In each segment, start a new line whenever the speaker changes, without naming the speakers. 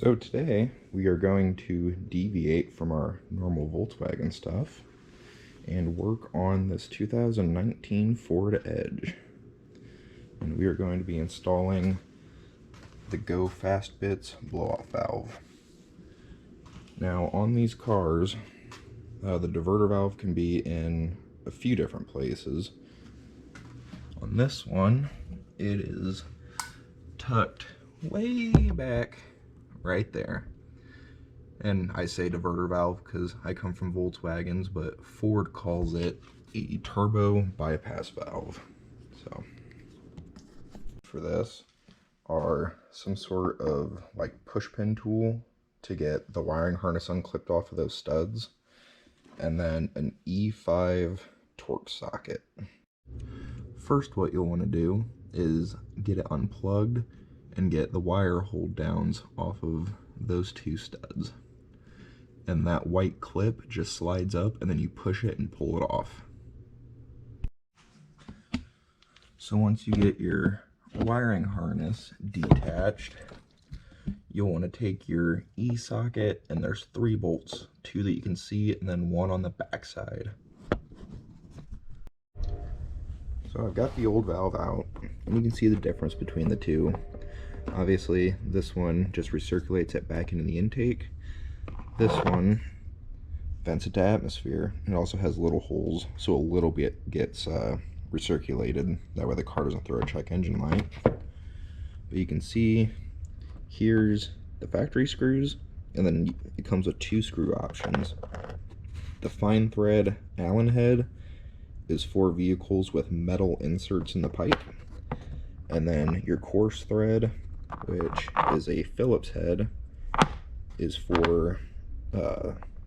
So today we are going to deviate from our normal Volkswagen stuff and work on this 2019 Ford Edge. And we are going to be installing the GoFastBits blow-off valve. Now on these cars, the diverter valve can be in a few different places. On this one, it is tucked way back right there. And I say diverter valve because I come from Volkswagens, but Ford calls it a turbo bypass valve. So for this are some sort of like push pin tool to get the wiring harness unclipped off of those studs, and then an E5 torque socket. First, what you'll want to do is get it unplugged and get the wire hold downs off of those two studs. And that white clip just slides up and then you push it and pull it off. So once you get your wiring harness detached, you'll want to take your E socket, and there's 3 bolts, 2 that you can see and then 1 on the back side. So I've got the old valve out, and you can see the difference between the two. Obviously, this one just recirculates it back into the intake. This one vents it to atmosphere. It also has little holes, so a little bit gets recirculated. That way the car doesn't throw a check engine light. But you can see here's the factory screws, and then it comes with 2 screw options. The fine thread Allen head is for vehicles with metal inserts in the pipe, and then your coarse thread, which is a Phillips head, is for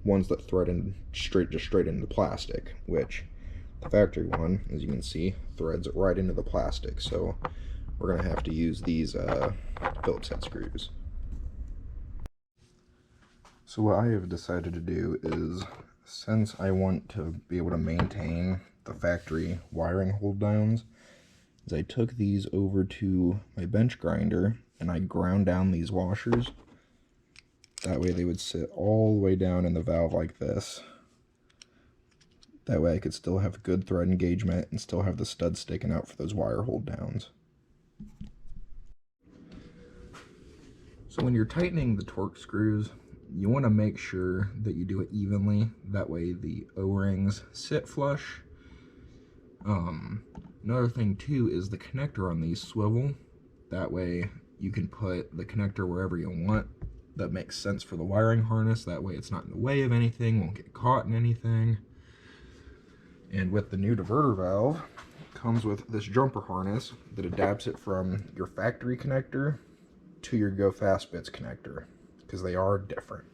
ones that thread in straight into plastic, which the factory one, as you can see, threads right into the plastic. So we're gonna have to use these Phillips head screws. So what I have decided to do is, since I want to be able to maintain the factory wiring hold downs, is I took these over to my bench grinder and I ground down these washers. That way they would sit all the way down in the valve like this. That way I could still have good thread engagement and still have the studs sticking out for those wire hold downs. So when you're tightening the torque screws, you want to make sure that you do it evenly. That way the O-rings sit flush. Another thing too is the connector on these swivel. That way you can put the connector wherever you want. That makes sense for the wiring harness. That way it's not in the way of anything, won't get caught in anything. And with the new diverter valve, it comes with this jumper harness that adapts it from your factory connector to your GoFastBits connector, because they are different.